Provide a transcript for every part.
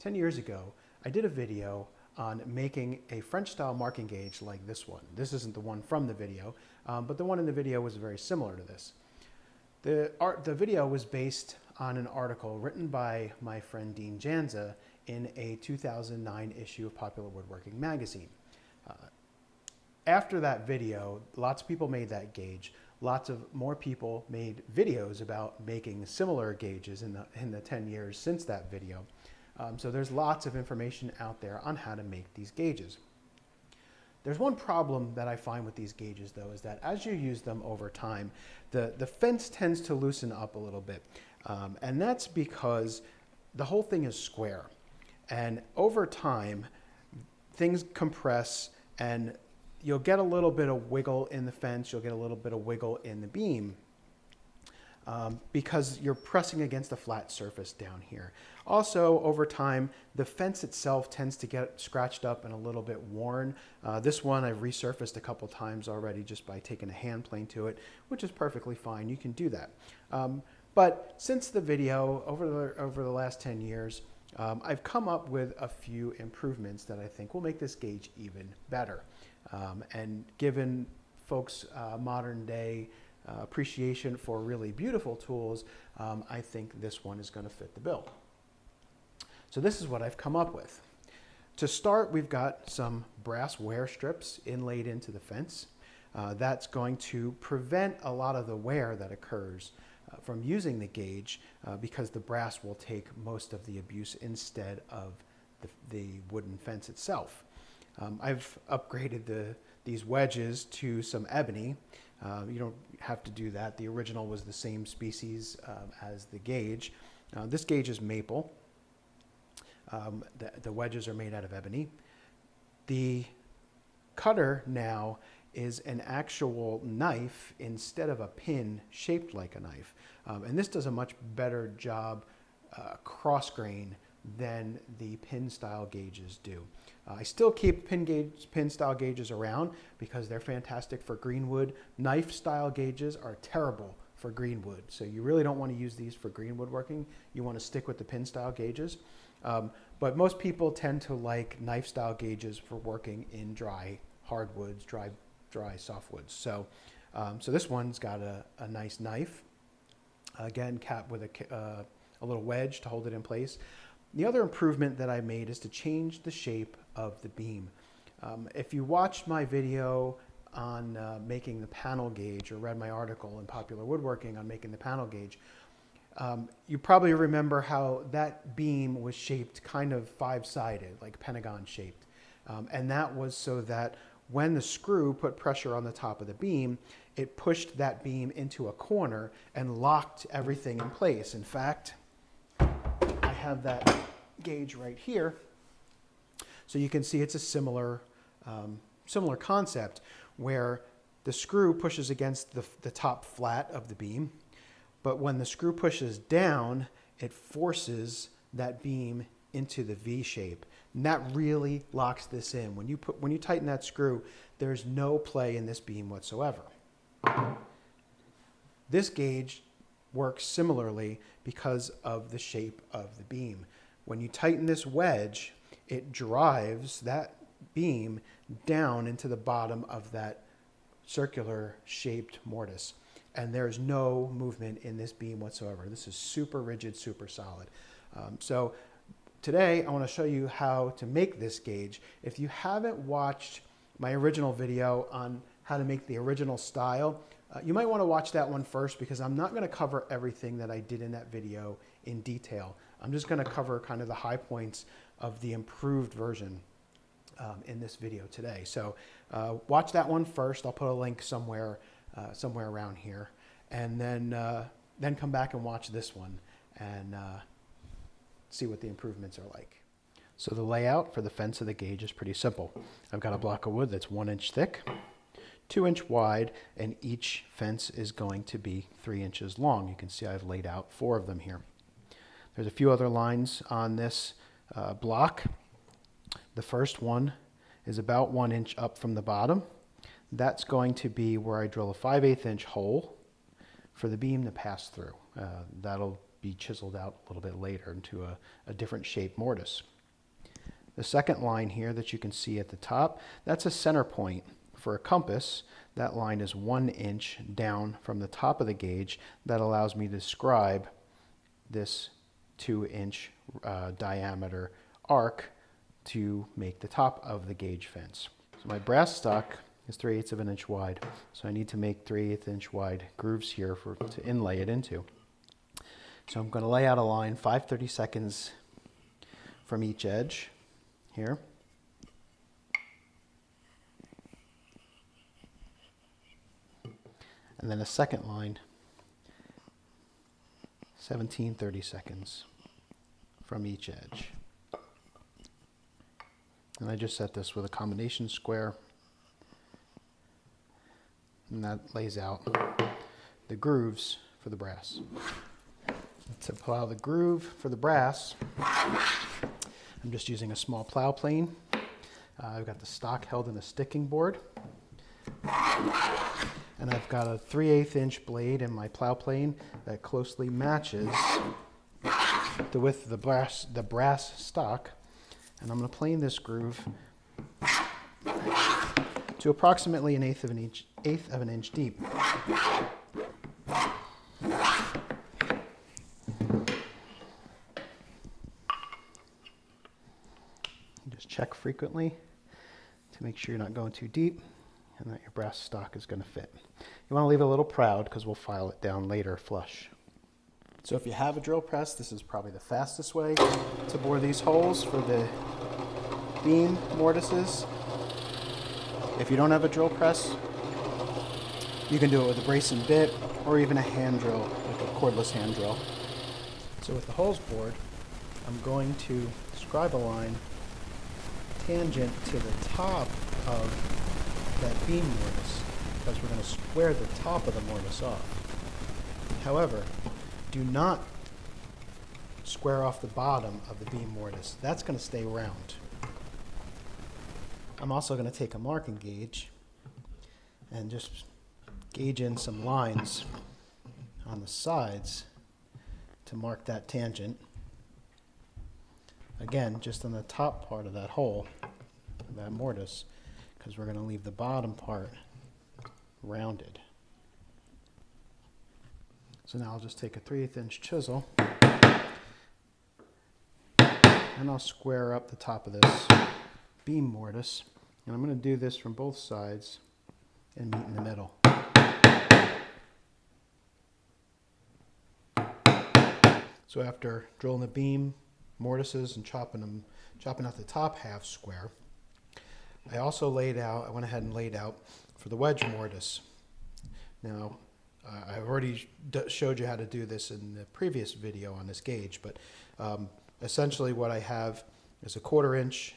10 years ago, I did a video on making a French style marking gauge like this one. This isn't the one from the video, but the one in the video was very similar to this. The video was based on an article written by my friend Dean Janza in a 2009 issue of Popular Woodworking magazine. After that video, lots of people made that gauge. Lots of more people made videos about making similar gauges in the 10 years since that video. So there's lots of information out there on how to make these gauges. There's one problem that I find with these gauges though, is that as you use them over time, the fence tends to loosen up a little bit. And that's because the whole thing is square. And over time, things compress and you'll get a little bit of wiggle in the fence, you'll get a little bit of wiggle in the beam because you're pressing against a flat surface down here. Also, over time, the fence itself tends to get scratched up and a little bit worn. This one I've resurfaced a couple times already just by taking a hand plane to it, which is perfectly fine. You can do that. But since the video, over the last 10 years, I've come up with a few improvements that I think will make this gauge even better. And given folks modern day appreciation for really beautiful tools, I think this one is going to fit the bill. So this is what I've come up with. To start, we've got some brass wear strips inlaid into the fence. That's going to prevent a lot of the wear that occurs from using the gauge because the brass will take most of the abuse instead of the wooden fence itself. I've upgraded these wedges to some ebony. You don't have to do that. The original was the same species as the gauge. This gauge is maple. The wedges are made out of ebony. The cutter now is an actual knife instead of a pin shaped like a knife. And this does a much better job cross grain than the pin style gauges do. I still keep pin style gauges around because they're fantastic for greenwood. Knife style gauges are terrible for greenwood. So you really don't want to use these for green woodworking. You want to stick with the pin style gauges. But most people tend to like knife style gauges for working in dry hardwoods, dry softwoods. So this one's got a nice knife. Again, capped with a little wedge to hold it in place. The other improvement that I made is to change the shape of the beam. If you watched my video on making the panel gauge or read my article in Popular Woodworking on making the panel gauge, you probably remember how that beam was shaped kind of five-sided, like pentagon shaped. And that was so that when the screw put pressure on the top of the beam, it pushed that beam into a corner and locked everything in place. In fact, I have that gauge right here. So you can see it's a similar concept where the screw pushes against the top flat of the beam, but when the screw pushes down, it forces that beam into the V shape. And that really locks this in. When you tighten that screw, there's no play in this beam whatsoever. This gauge works similarly because of the shape of the beam. When you tighten this wedge, it drives that beam down into the bottom of that circular shaped mortise. And there's no movement in this beam whatsoever. This is super rigid, super solid. So today I want to show you how to make this gauge. If you haven't watched my original video on how to make the original style, you might want to watch that one first because I'm not going to cover everything that I did in that video in detail. I'm just going to cover kind of the high points of the improved version in this video today. So watch that one first. I'll put a link somewhere around here, and then come back and watch this one and see what the improvements are like. So the layout for the fence of the gauge is pretty simple. I've got a block of wood that's 1 inch thick, 2 inch wide, and each fence is going to be 3 inches long. You can see I've laid out 4 of them here. There's a few other lines on this block. The first one is about 1 inch up from the bottom. That's going to be where I drill a 5/8 inch hole for the beam to pass through. That'll be chiseled out a little bit later into a different shape mortise. The second line here that you can see at the top, that's a center point. For a compass, that line is 1 inch down from the top of the gauge. That allows me to scribe this 2-inch diameter arc to make the top of the gauge fence. So my brass stock is 3/8 of an inch wide, so I need to make 3/8 inch wide grooves here to inlay it into. So I'm going to lay out a line 5/32 from each edge here. And then a second line 17/32 from each edge. And I just set this with a combination square, and that lays out the grooves for the brass. To plow the groove for the brass, I'm just using a small plow plane. I've got the stock held in a sticking board, and I've got a 3/8 inch blade in my plow plane that closely matches the width of the brass stock. And I'm going to plane this groove to approximately 1/8 of an inch deep. Just check frequently to make sure you're not going too deep and that your brass stock is going to fit. You want to leave it a little proud because we'll file it down later flush. So if you have a drill press, this is probably the fastest way to bore these holes for the beam mortises. If you don't have a drill press, you can do it with a brace and bit or even a hand drill, like a cordless hand drill. So with the holes bored, I'm going to scribe a line tangent to the top of that beam mortise because we're going to square the top of the mortise off. However, do not square off the bottom of the beam mortise. That's going to stay round. I'm also going to take a marking gauge and just gauge in some lines on the sides to mark that tangent. Again, just on the top part of that hole, that mortise, because we're going to leave the bottom part rounded. So now I'll just take a 3/8 inch chisel and I'll square up the top of this beam mortise. And I'm going to do this from both sides and meet in the middle. So after drilling the beam mortises and chopping out the top half square, I went ahead and laid out for the wedge mortise. Now, I've already showed you how to do this in the previous video on this gauge, but essentially what I have is a 3/8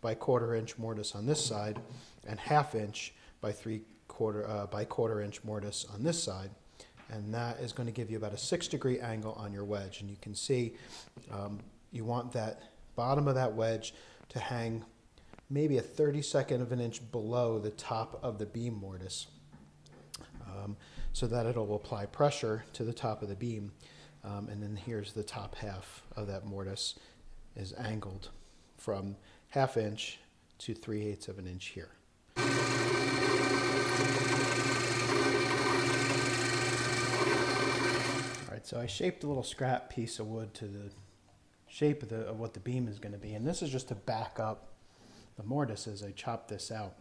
by 1/4 inch mortise on this side and 1/2 inch by 1/4 inch mortise on this side. And that is going to give you about a 6-degree angle on your wedge. And you can see you want that bottom of that wedge to hang maybe a 32nd of an inch below the top of the beam mortise, so that it'll apply pressure to the top of the beam. And then here's the top half of that mortise is angled from 1/2 inch to 3/8 of an inch here. All right, so I shaped a little scrap piece of wood to the shape of what the beam is going to be. And this is just to back up the mortise as I chop this out.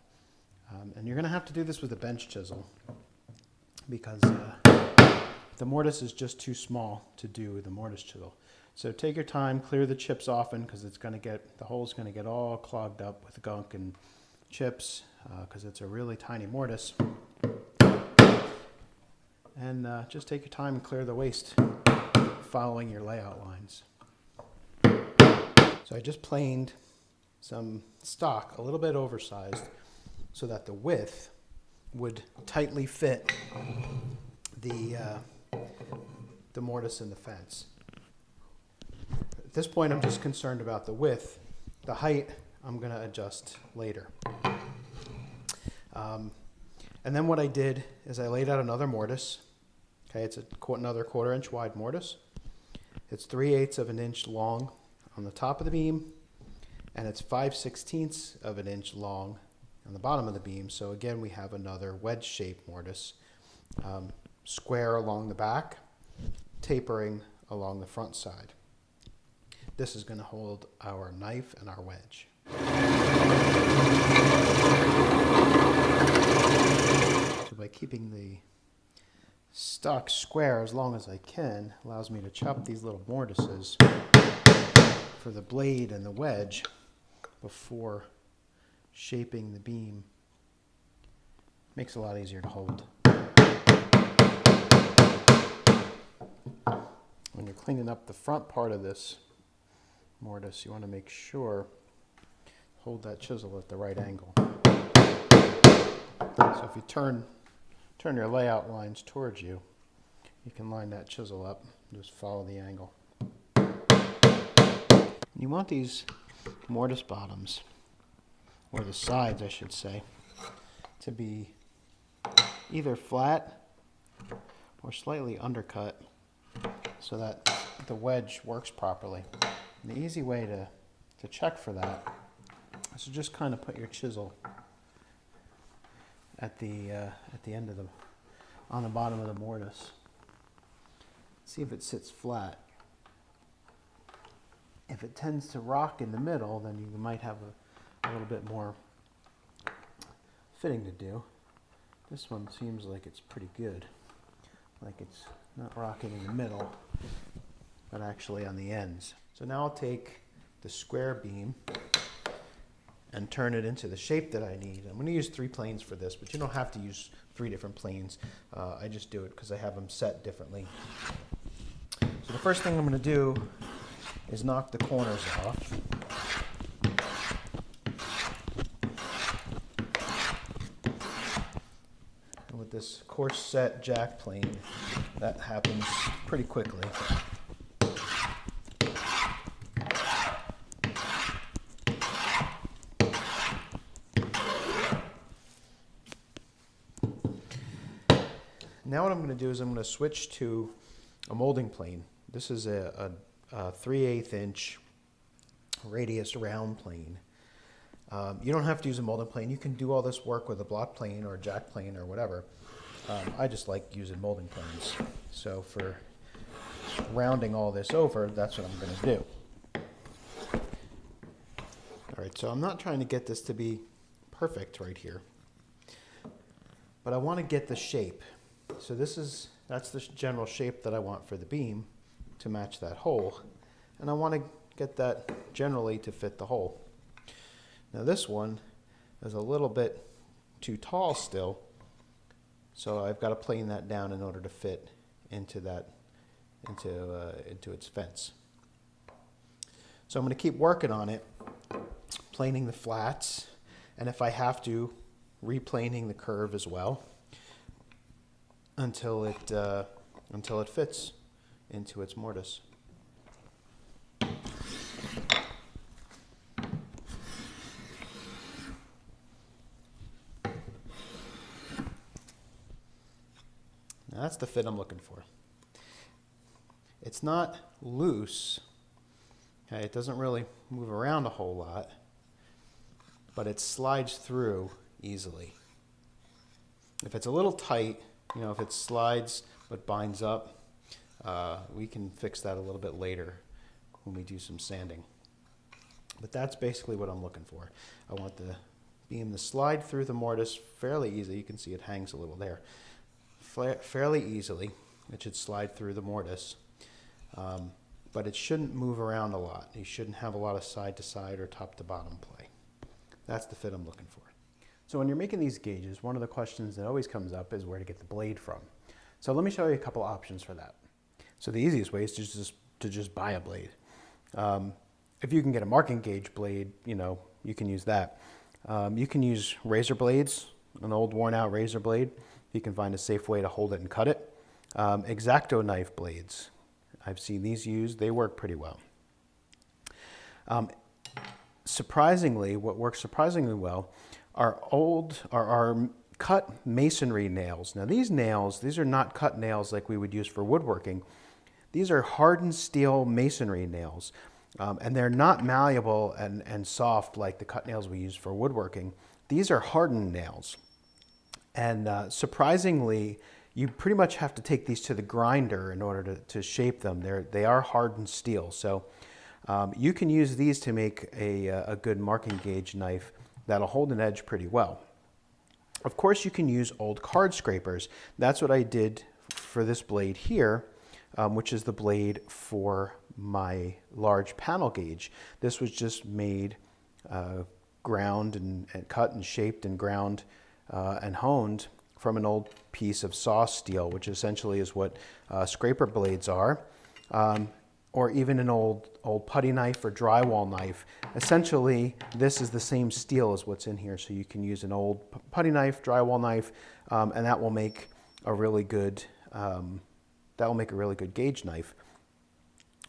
And you're going to have to do this with a bench chisel because the mortise is just too small to do with the mortise chisel. So take your time, clear the chips often because the hole's going to get all clogged up with gunk and chips because it's a really tiny mortise. And just take your time and clear the waste following your layout lines. So I just planed some stock, a little bit oversized, so that the width would tightly fit the mortise in the fence. At this point, I'm just concerned about the width. The height, I'm going to adjust later. And then what I did is I laid out another mortise, Okay, it's another 1/4 inch wide mortise. It's 3/8 of an inch long on the top of the beam, and it's 5/16 of an inch long on the bottom of the beam. So again, we have another wedge shaped mortise, square along the back, tapering along the front side. This is going to hold our knife and our wedge. So by keeping the stock square as long as I can, allows me to chop these little mortises for the blade and the wedge before shaping the beam. Makes it a lot easier to hold. When you're cleaning up the front part of this mortise, you want to make sure hold that chisel at the right angle. So if you turn your layout lines towards you, you can line that chisel up, just follow the angle. You want these mortise bottoms, or the sides I should say, to be either flat or slightly undercut so that the wedge works properly. And the easy way to check for that is to just kind of put your chisel at the end of on the bottom of the mortise. See if it sits flat. If it tends to rock in the middle, then you might have a little bit more fitting to do. This one seems like it's pretty good. Like it's not rocking in the middle, but actually on the ends. So now I'll take the square beam and turn it into the shape that I need. I'm going to use 3 planes for this, but you don't have to use 3 different planes. I just do it because I have them set differently. So the first thing I'm going to do is knock the corners off. And with this coarse set jack plane, that happens pretty quickly. Now what I'm going to do is I'm going to switch to a molding plane. This is a 3/8 inch radius round plane. You don't have to use a molding plane. You can do all this work with a block plane or a jack plane or whatever. I just like using molding planes. So for rounding all this over, that's what I'm going to do. All right, so I'm not trying to get this to be perfect right here, but I want to get the shape. So that's the general shape that I want for the beam to match that hole. And I want to get that generally to fit the hole. Now this one is a little bit too tall still, so I've got to plane that down in order to fit into its fence. So I'm going to keep working on it, planing the flats, and if I have to, replaning the curve as well, until it fits into its mortise. Now that's the fit I'm looking for. It's not loose. Okay, it doesn't really move around a whole lot, but it slides through easily. If it's a little tight, if it slides but binds up, we can fix that a little bit later when we do some sanding. But that's basically what I'm looking for. I want the beam to slide through the mortise fairly easily. You can see it hangs a little there. Fairly easily, it should slide through the mortise, but it shouldn't move around a lot. You shouldn't have a lot of side to side or top to bottom play. That's the fit I'm looking for. So when you're making these gauges, one of the questions that always comes up is where to get the blade from. So let me show you a couple options for that. So the easiest way is to just buy a blade. If you can get a marking gauge blade, you can use that. You can use razor blades, an old worn out razor blade. You can find a safe way to hold it and cut it. X-Acto knife blades, I've seen these used. They work pretty well. Surprisingly, what works surprisingly well are cut masonry nails. Now these nails, these are not cut nails like we would use for woodworking. These are hardened steel masonry nails. And they're not malleable and soft like the cut nails we use for woodworking. These are hardened nails. And surprisingly, you pretty much have to take these to the grinder in order to shape them. They are hardened steel. So you can use these to make a good marking gauge knife that'll hold an edge pretty well. Of course, you can use old card scrapers. That's what I did for this blade here, which is the blade for my large panel gauge. This was just made, ground and cut and shaped and ground and honed from an old piece of saw steel, which essentially is what scraper blades are, or even an old putty knife or drywall knife. Essentially, this is the same steel as what's in here, so you can use an old putty knife, drywall knife, and that will make a really good gauge knife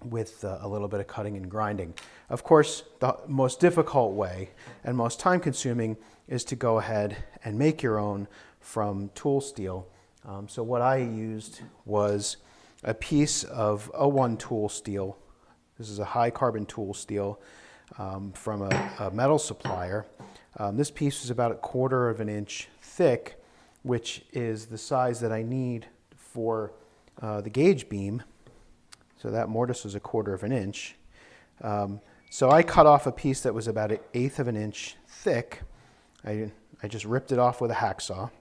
with a little bit of cutting and grinding. Of course, the most difficult way and most time consuming is to go ahead and make your own from tool steel. So what I used was a piece of 01 tool steel. This is a high carbon tool steel from a metal supplier. This piece is about 1/4 of an inch thick, which is the size that I need for the gauge beam. So that mortise is 1/4 of an inch. So I cut off a piece that was about 1/8 of an inch thick. I just ripped it off with a hacksaw.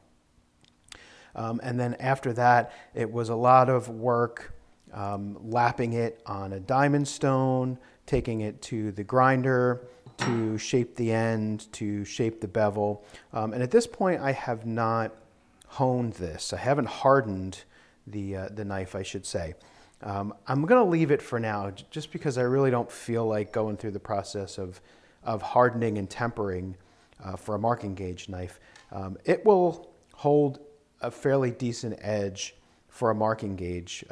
And then after that, it was a lot of work lapping it on a diamond stone, taking it to the grinder to shape the end, to shape the bevel. And at this point, I have not honed this. I haven't hardened the knife, I should say. I'm going to leave it for now, just because I really don't feel like going through the process of hardening and tempering for a marking gauge knife. It will hold a fairly decent edge for a marking gauge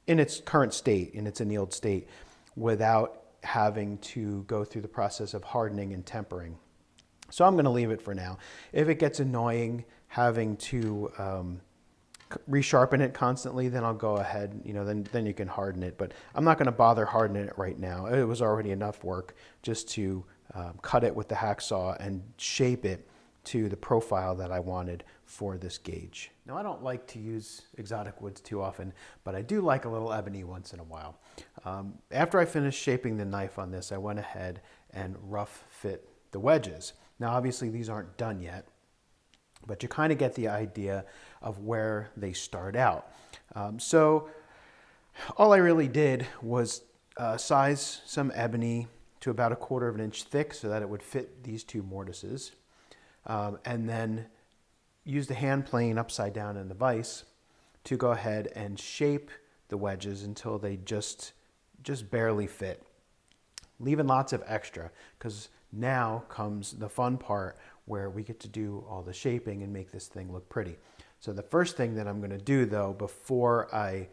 in its current state, in its annealed state, without having to go through the process of hardening and tempering. So I'm going to leave it for now. If it gets annoying having to resharpen it constantly, then I'll go ahead, then you can harden it. But I'm not going to bother hardening it right now. It was already enough work just to cut it with the hacksaw and shape it to the profile that I wanted for this gauge. Now, I don't like to use exotic woods too often, but I do like a little ebony once in a while. After I finished shaping the knife on this, I went ahead and rough fit the wedges. Now, obviously, these aren't done yet, but you kind of get the idea of where they start out. So all I really did was size some ebony to about 1/4 of an inch thick so that it would fit these two mortises. And then use the hand plane upside down in the vise to go ahead and shape the wedges until they just barely fit, leaving lots of extra, because now comes the fun part where we get to do all the shaping and make this thing look pretty. So the first thing that I'm going to do, though, before I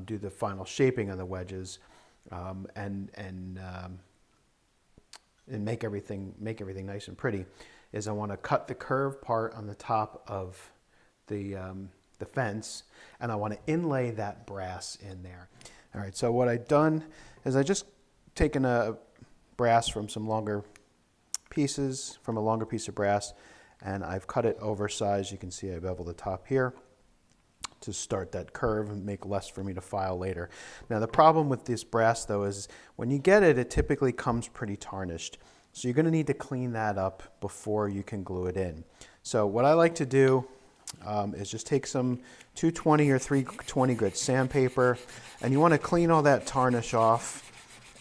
do the final shaping on the wedges and make everything nice and pretty, is I want to cut the curved part on the top of the fence, and I want to inlay that brass in there. All right, so what I've done is I just taken a brass from some longer pieces, from a longer piece of brass, and I've cut it oversized. You can see I bevel the top here to start that curve and make less for me to file later. Now, the problem with this brass, though, is when you get it, it typically comes pretty tarnished. So you're going to need to clean that up before you can glue it in. So what I like to do is just take some 220 or 320 grit sandpaper, and you want to clean all that tarnish off.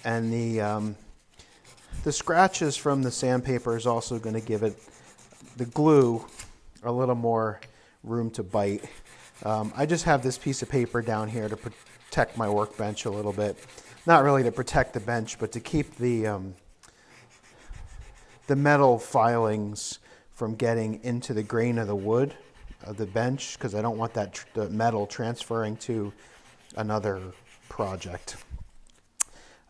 And the scratches from the sandpaper is also going to give it, the glue, a little more room to bite. I just have this piece of paper down here to protect my workbench a little bit. Not really to protect the bench, but to keep the metal filings from getting into the grain of the wood of the bench, because I don't want the metal transferring to another project.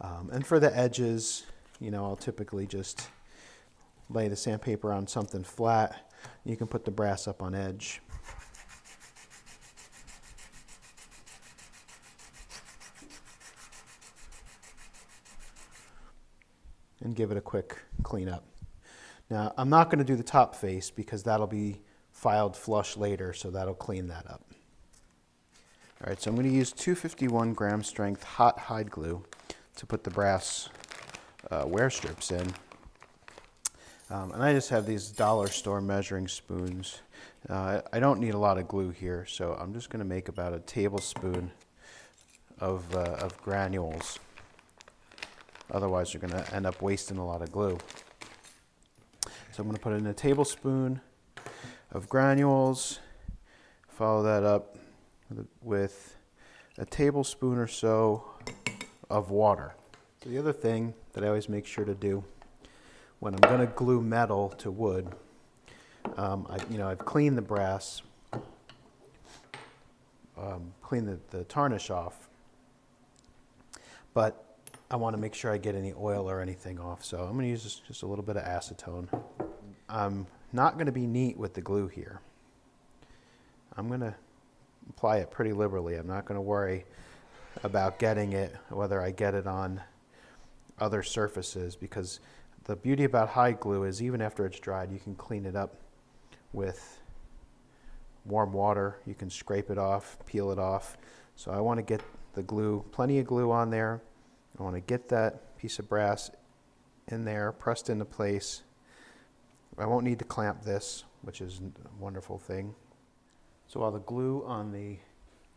And for the edges, I'll typically just lay the sandpaper on something flat. You can put the brass up on edge. And give it a quick clean up. Now, I'm not going to do the top face because that'll be filed flush later, so that'll clean that up. All right, so I'm going to use 251 gram strength hot hide glue to put the brass wear strips in. And I just have these dollar store measuring spoons. I don't need a lot of glue here, so I'm just going to make about a tablespoon of granules. Otherwise, you're going to end up wasting a lot of glue. So I'm going to put in a tablespoon of granules, follow that up with a tablespoon or so of water. So the other thing that I always make sure to do when I'm going to glue metal to wood, I've cleaned the brass, cleaned the tarnish off, but I want to make sure I get any oil or anything off. So I'm going to use just a little bit of acetone. I'm not going to be neat with the glue here. I'm going to apply it pretty liberally. I'm not going to worry about getting it, whether I get it on other surfaces, because the beauty about hide glue is even after it's dried, you can clean it up with warm water. You can scrape it off, peel it off. So I want to get the glue, plenty of glue on there. I want to get that piece of brass in there, pressed into place. I won't need to clamp this, which is a wonderful thing. So while the glue on the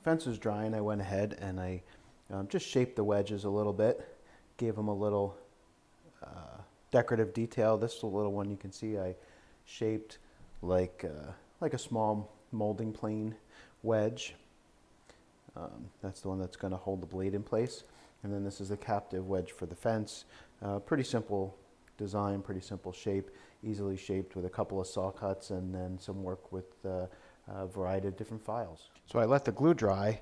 fence was drying, I went ahead and I just shaped the wedges a little bit, gave them a little decorative detail. This little one you can see I shaped like a small molding plane wedge. That's the one that's going to hold the blade in place. And then this is the captive wedge for the fence. Pretty simple design, pretty simple shape, easily shaped with a couple of saw cuts and then some work with a variety of different files. So I let the glue dry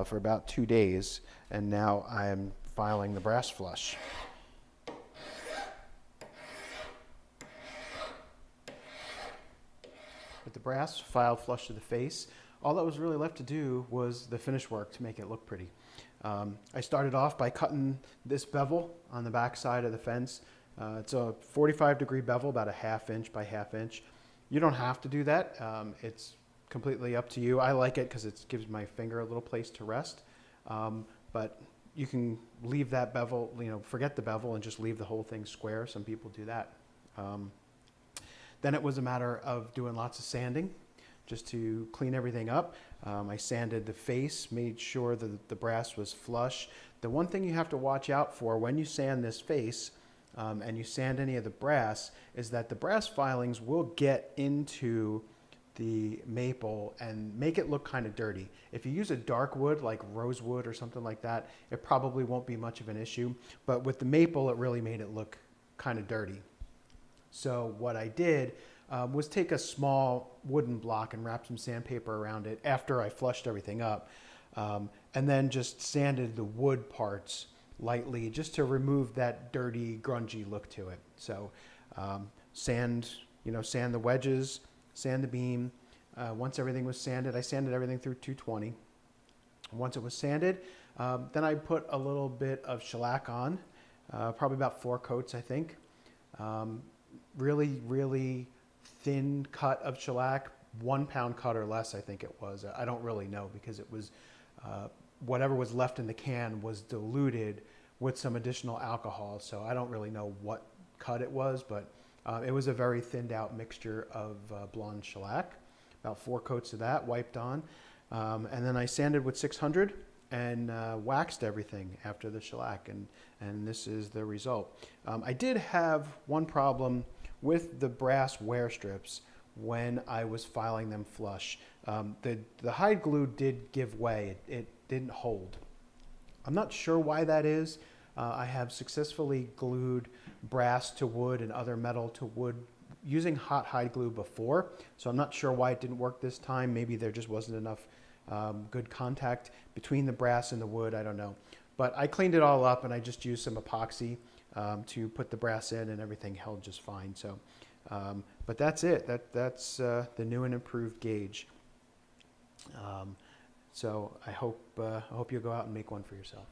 for about 2 days, and now I'm filing the brass flush. With the brass filed flush to the face, all that was really left to do was the finish work to make it look pretty. I started off by cutting this bevel on the back side of the fence. It's a 45-degree bevel, about a 1/2 inch by 1/2 inch. You don't have to do that. It's completely up to you. I like it because it gives my finger a little place to rest. But you can leave that bevel, forget the bevel and just leave the whole thing square. Some people do that. Then it was a matter of doing lots of sanding just to clean everything up. I sanded the face, made sure that the brass was flush. The one thing you have to watch out for when you sand this face and you sand any of the brass is that the brass filings will get into the maple and make it look kind of dirty. If you use a dark wood like rosewood or something like that, it probably won't be much of an issue. But with the maple, it really made it look kind of dirty. So what I did was take a small wooden block and wrap some sandpaper around it after I flushed everything up, and then just sanded the wood parts lightly just to remove that dirty, grungy look to it. So sand the wedges, sand the beam. Once everything was sanded, I sanded everything through 220. Once it was sanded, then I put a little bit of shellac on, probably about 4 coats, I think. Really, really thin cut of shellac, 1 pound cut or less, I think it was. I don't really know because it was whatever was left in the can was diluted with some additional alcohol. So I don't really know what cut it was, but it was a very thinned out mixture of blonde shellac. About 4 coats of that wiped on. And then I sanded with 600 and waxed everything after the shellac, and this is the result. I did have one problem with the brass wear strips when I was filing them flush. The hide glue did give way. It didn't hold. I'm not sure why that is. I have successfully glued brass to wood and other metal to wood using hot hide glue before, so I'm not sure why it didn't work this time. Maybe there just wasn't enough good contact between the brass and the wood. I don't know. But I cleaned it all up and I just used some epoxy to put the brass in, and everything held just fine. So But that's it. That's the new and improved gauge. So I hope you'll go out and make one for yourself.